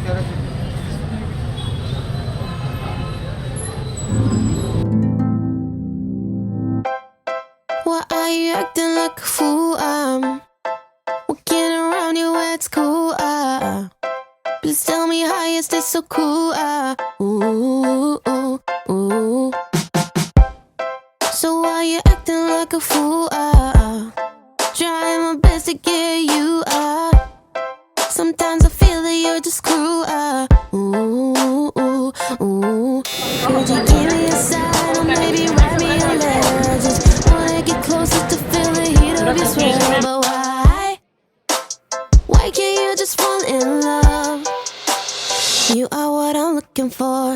Why are you acting like a fool? I'm walking around you at school. Please tell me how is this so cool? Ooh, ooh, ooh. So why you acting like a fool? Trying my best to get you. Sometimes I feel that you're just cruel. Ooh, ooh, ooh. Would you give me a sign or maybe write me a letter? I just wanna get closer to feel the heat of your sweater. But why? Why can't you just fall in love? You are what I'm looking for.